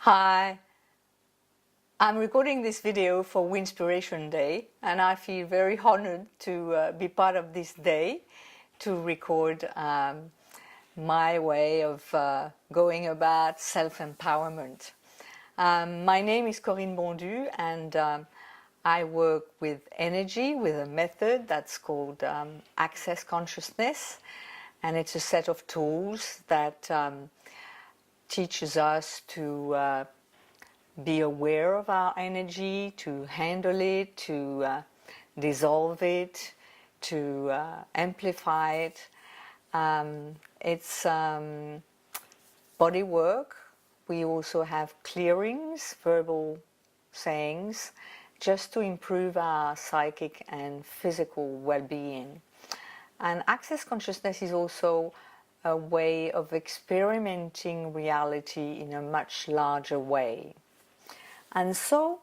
Hi, I'm recording this video for Winspiration Day, and I feel very honored to be part of this day to record my way of going about self-empowerment. My name is Corinne Bondu, and I work with energy with a method that's called Access Consciousness, and it's a set of tools that teaches us to be aware of our energy, to handle it, to dissolve it, to amplify it. It's body work. We also have clearings, verbal sayings, just to improve our psychic and physical well-being. And access consciousness is also a way of experimenting reality in a much larger way. And so,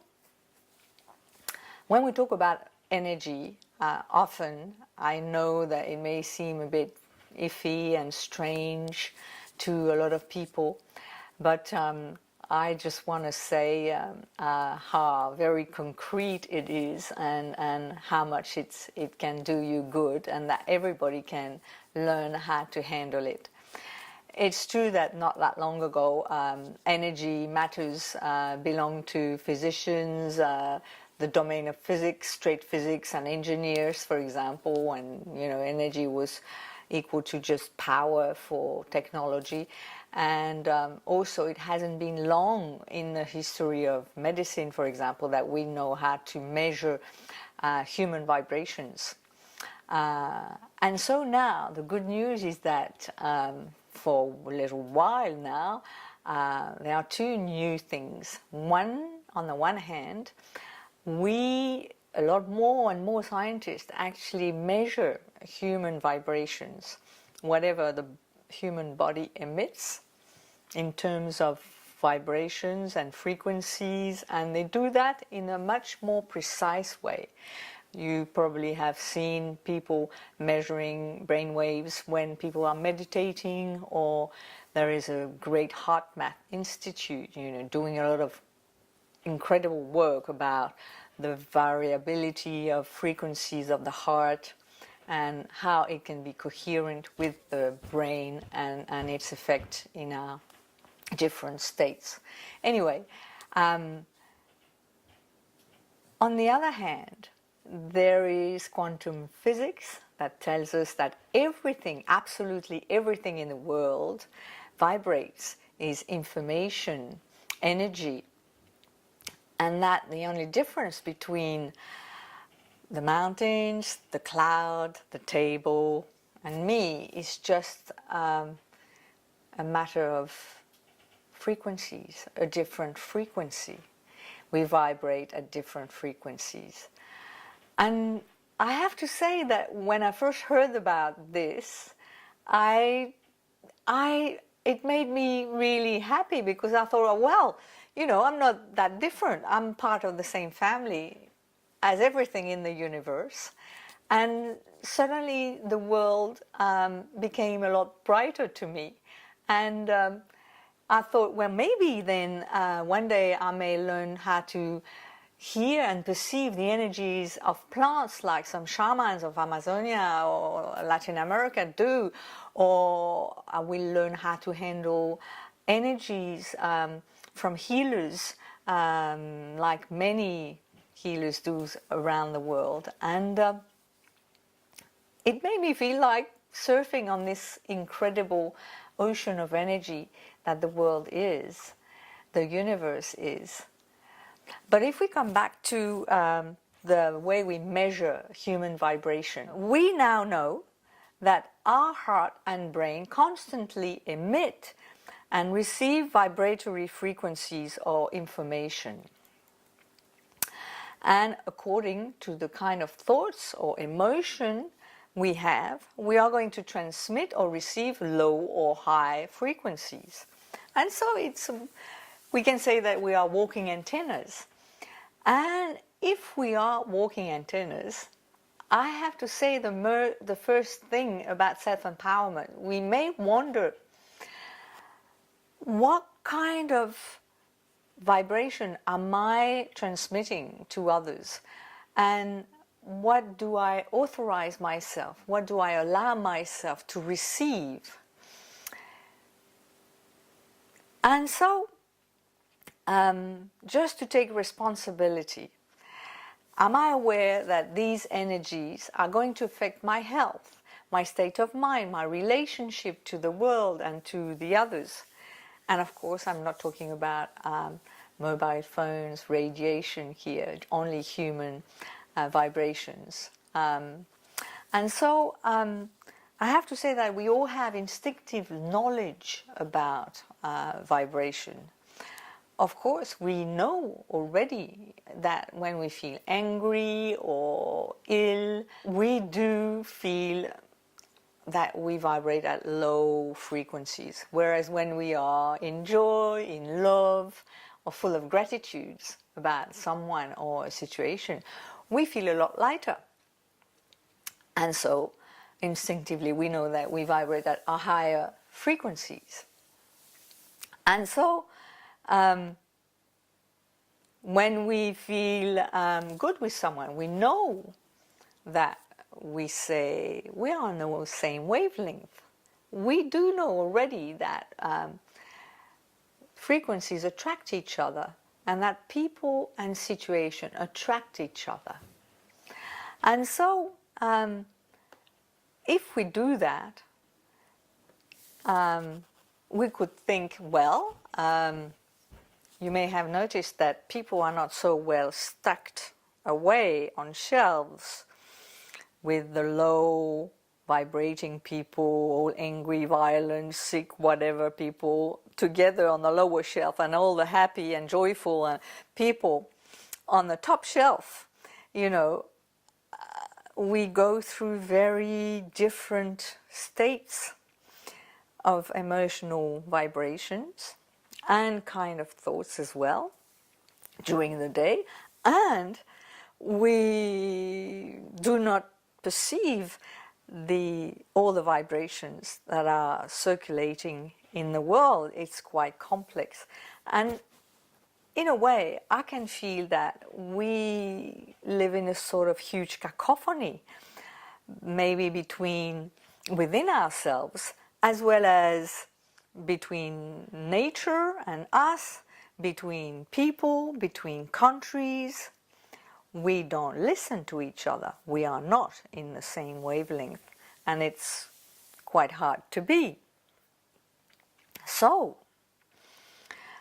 when we talk about energy, often I know that it may seem a bit iffy and strange to a lot of people, but I just want to say how very concrete it is and how much it can do you good, and that everybody can learn how to handle it. It's true that not that long ago, energy matters belonged to physicians, the domain of physics, straight physics, and engineers, for example, and energy was equal to just power for technology. And also, it hasn't been long in the history of medicine, for example, that we know how to measure human vibrations. And so now, the good news is that for a little while now, there are two new things. One, on the one hand, a lot more and more scientists actually measure human vibrations, whatever the human body emits, in terms of vibrations and frequencies, and they do that in a much more precise way. You probably have seen people measuring brain waves when people are meditating, or there is a great heart math institute, doing a lot of incredible work about the variability of frequencies of the heart and how it can be coherent with the brain and its effect in our different states. Anyway, on the other hand, there is quantum physics that tells us that everything, absolutely everything in the world vibrates, is information, energy, and that the only difference between the mountains, the cloud, the table, and me is just a matter of frequencies, a different frequency. We vibrate at different frequencies. And I have to say that when I first heard about this, it made me really happy, because I thought, well, I'm not that different. I'm part of the same family as everything in the universe. And suddenly the world became a lot brighter to me. And I thought, well, maybe then one day I may learn how to hear and perceive the energies of plants, like some shamans of Amazonia or Latin America do, or I will learn how to handle energies from healers, like many healers do around the world. And it made me feel like surfing on this incredible ocean of energy that the world is, the universe is. But if we come back to the way we measure human vibration, we now know that our heart and brain constantly emit and receive vibratory frequencies or information. And according to the kind of thoughts or emotion we have, we are going to transmit or receive low or high frequencies. And so we can say that we are walking antennas. And if we are walking antennas, I have to say the first thing about self-empowerment, we may wonder what kind of vibration am I transmitting to others? And what do I authorize myself? What do I allow myself to receive? And so, just to take responsibility, am I aware that these energies are going to affect my health, my state of mind, my relationship to the world and to the others? And of course, I'm not talking about mobile phones, radiation here, only human vibrations. And so I have to say that we all have instinctive knowledge about vibration. Of course, we know already that when we feel angry or ill, we do feel that we vibrate at low frequencies. Whereas when we are in joy, in love, or full of gratitudes about someone or a situation, we feel a lot lighter. And so instinctively we know that we vibrate at a higher frequencies. And so when we feel good with someone, we know that we say we are on the same wavelength. We do know already that frequencies attract each other and that people and situation attract each other. And so if we do that, we could think, well, you may have noticed that people are not so well stacked away on shelves with the low vibrating people, all angry, violent, sick, whatever people together on the lower shelf, and all the happy and joyful people on the top shelf. You know, we go through very different states of emotional vibrations and kind of thoughts as well during the day, and we do not perceive all the vibrations that are circulating in the world. It's quite complex, and in a way I can feel that we live in a sort of huge cacophony, maybe within ourselves, as well as between nature and us, between people, between countries. We don't listen to each other. We are not in the same wavelength, and it's quite hard to be. So,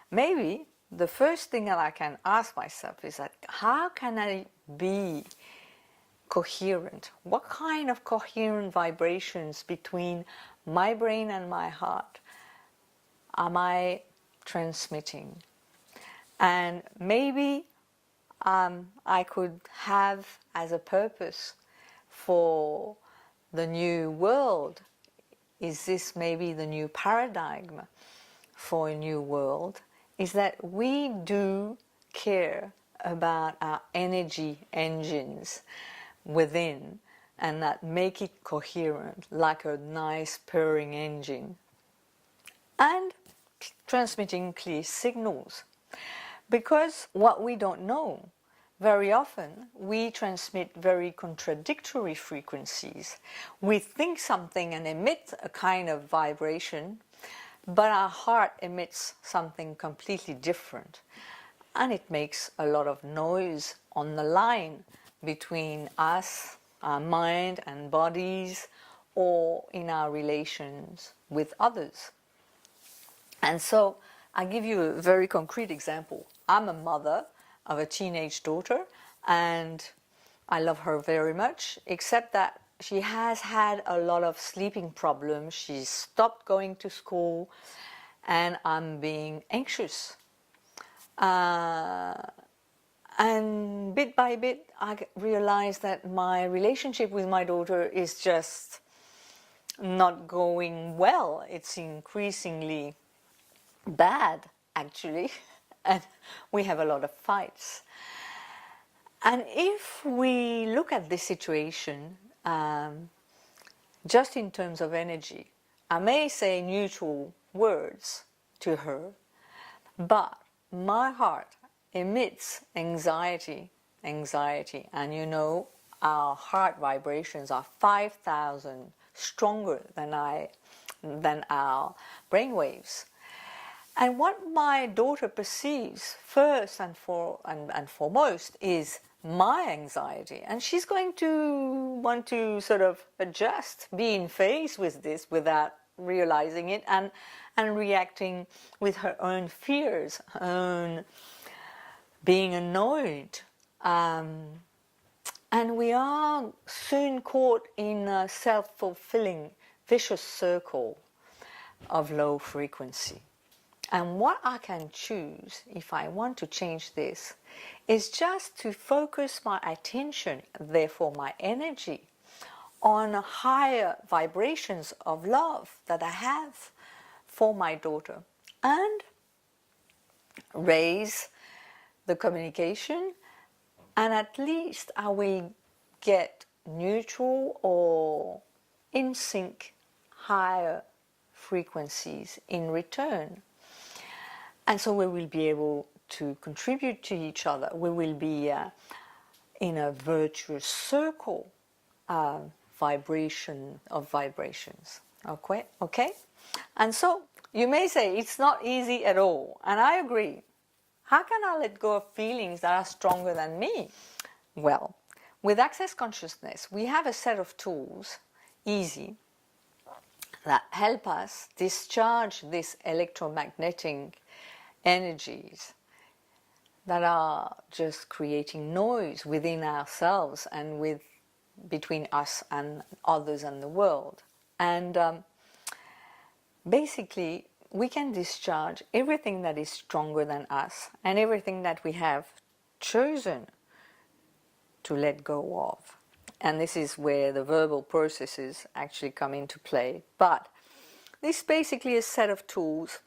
maybe the first thing that I can ask myself is that how can I be coherent? What kind of coherent vibrations between my brain and my heart am I transmitting? And maybe I could have as a purpose for the new world, is this maybe the new paradigm for a new world, is that we do care about our energy engines within, and that make it coherent, like a nice purring engine, and transmitting clear signals. Because what we don't know, very often we transmit very contradictory frequencies. We think something and emit a kind of vibration, but our heart emits something completely different. And it makes a lot of noise on the line between us, our mind and bodies, or in our relations with others. And so I'll give you a very concrete example. I'm a mother of a teenage daughter, and I love her very much, except that she has had a lot of sleeping problems. She's stopped going to school, and I'm being anxious. And bit by bit, I realized that my relationship with my daughter is just not going well. It's increasingly bad, actually, and we have a lot of fights. And if we look at this situation just in terms of energy, I may say neutral words to her, but my heart emits anxiety, and you know our heart vibrations are 5,000 stronger than our brain waves. And what my daughter perceives first and foremost is my anxiety, and she's going to want to sort of adjust, be in phase with this without realizing it, and reacting with her own fears, her own being annoyed. And we are soon caught in a self-fulfilling vicious circle of low frequency. And what I can choose, if I want to change this, is just to focus my attention, therefore my energy, on higher vibrations of love that I have for my daughter, and raise the communication, and at least I will get neutral or in sync higher frequencies in return. And so we will be able to contribute to each other. We will be in a virtuous circle vibration of vibrations. Okay? And so you may say it's not easy at all, and I agree. How can I let go of feelings that are stronger than me? Well, with Access Consciousness, we have a set of tools, easy, that help us discharge these electromagnetic energies that are just creating noise within ourselves and between us and others and the world. And basically, we can discharge everything that is stronger than us and everything that we have chosen to let go of. And this is where the verbal processes actually come into play. But this is basically a set of tools,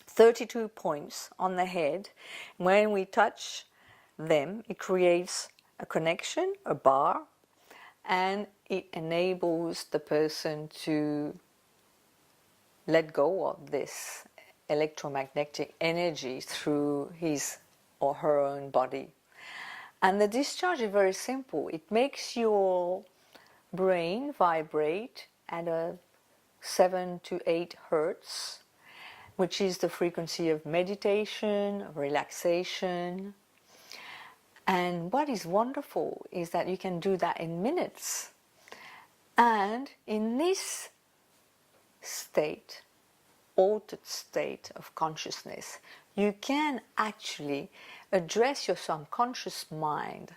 32 points on the head. When we touch them, it creates a connection, a bar, and it enables the person to let go of this electromagnetic energy through his or her own body. And the discharge is very simple. It makes your brain vibrate at a 7 to 8 hertz, which is the frequency of meditation, of relaxation. And what is wonderful is that you can do that in minutes. And in this state, altered state of consciousness, you can actually address your subconscious mind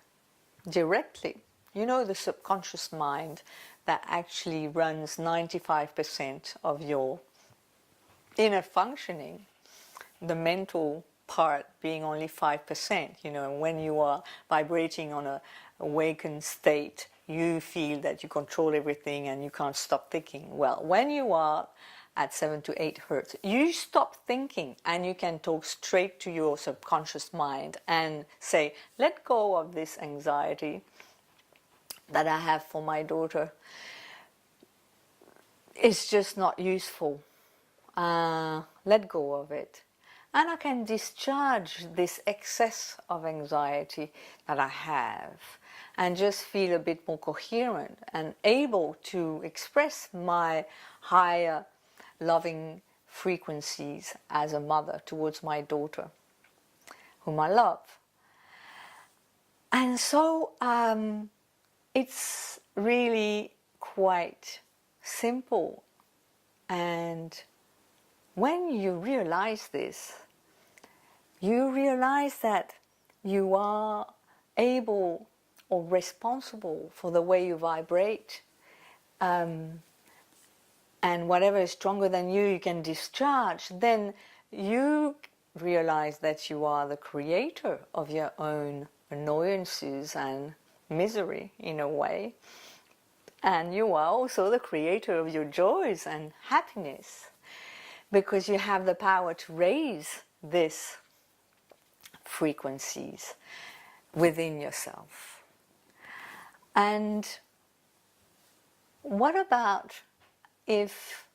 directly. You know, the subconscious mind that actually runs 95% of your inner functioning, the mental part being only 5%. You know, when you are vibrating on a awakened state, you feel that you control everything and you can't stop thinking. Well, when you are at 7 to 8 hertz, you stop thinking and you can talk straight to your subconscious mind and say, let go of this anxiety that I have for my daughter. It's just not useful. Let go of it. And I can discharge this excess of anxiety that I have and just feel a bit more coherent and able to express my higher loving frequencies as a mother towards my daughter, whom I love. And so it's really quite simple. And when you realize this, you realize that you are able or responsible for the way you vibrate. And whatever is stronger than you can discharge. Then you realize that you are the creator of your own annoyances and misery, in a way. And you are also the creator of your joys and happiness, because you have the power to raise these frequencies within yourself. And what about if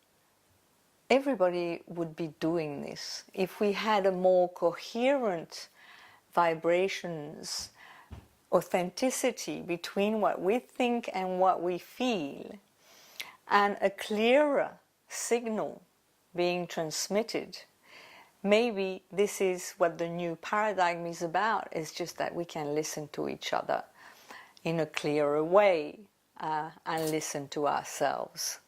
everybody would be doing this. If we had a more coherent vibrations, authenticity between what we think and what we feel, and a clearer signal being transmitted, maybe this is what the new paradigm is about. It's just that we can listen to each other in a clearer way and listen to ourselves.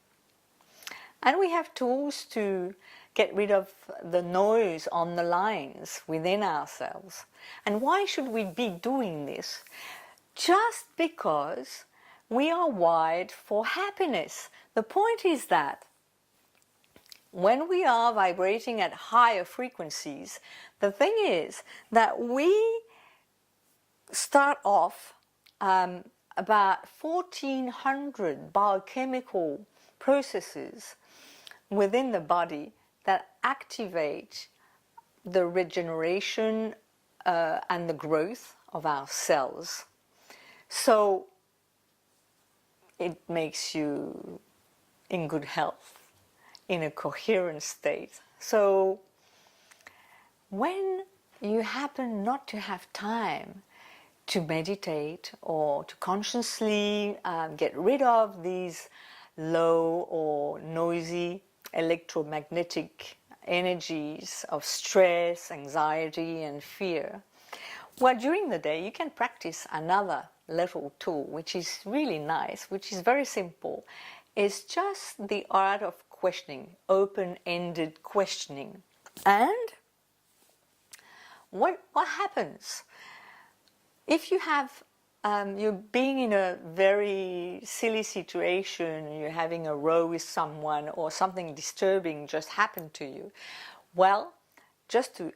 And we have tools to get rid of the noise on the lines within ourselves. And why should we be doing this? Just because we are wired for happiness. The point is that when we are vibrating at higher frequencies, the thing is that we start off about 1,400 biochemical processes within the body that activate the regeneration and the growth of our cells. So it makes you in good health, in a coherent state. So when you happen not to have time to meditate or to consciously get rid of these low or noisy electromagnetic energies of stress, anxiety, and fear, well, during the day you can practice another little tool which is really nice, which is very simple. It's just the art of questioning, open-ended questioning. And what happens if you have you're being in a very silly situation, you're having a row with someone or something disturbing just happened to you? Well, just to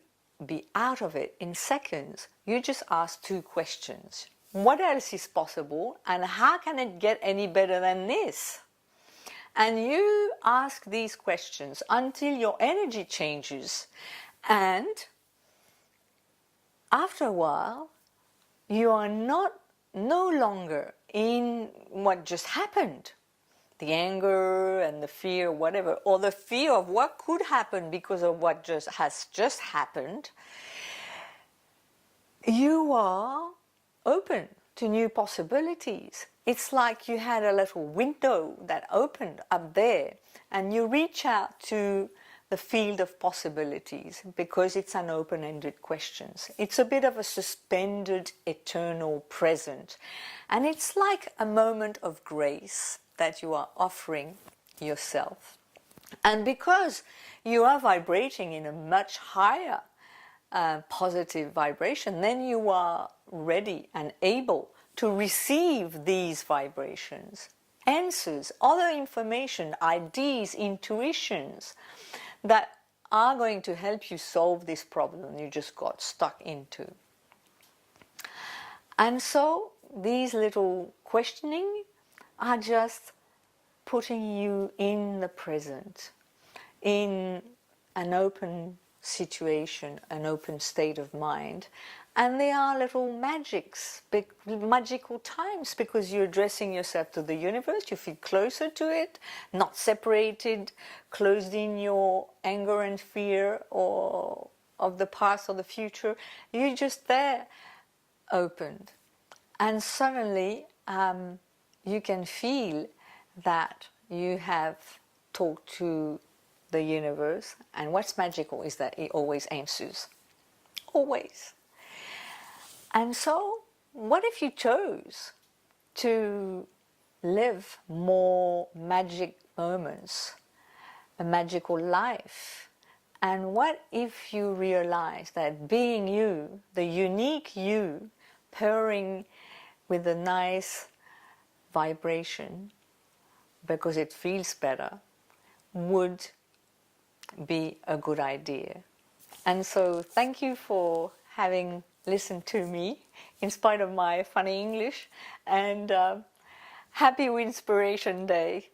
be out of it in seconds, you just ask two questions. What else is possible, and how can it get any better than this? And you ask these questions until your energy changes, and after a while you are no longer in what just happened, the anger and the fear, whatever, or the fear of what could happen because of what has just happened. You are open to new possibilities. It's like you had a little window that opened up there, and you reach out to the field of possibilities because it's an open-ended question. It's a bit of a suspended eternal present, and it's like a moment of grace that you are offering yourself. And because you are vibrating in a much higher positive vibration, then you are ready and able to receive these vibrations, answers, other information, ideas, intuitions that are going to help you solve this problem you just got stuck into. And so these little questioning are just putting you in the present, in an open situation, an open state of mind. And they are little magical times, because you're addressing yourself to the universe, you feel closer to it, not separated, closed in your anger and fear or of the past or the future. You're just there, opened. And suddenly you can feel that you have talked to the universe, and what's magical is that it always answers. Always. And so, what if you chose to live more magic moments, a magical life? And what if you realize that being you, the unique you, purring with a nice vibration, because it feels better, would be a good idea? And so, thank you for having listened to me in spite of my funny English, and happy Winspiration Day.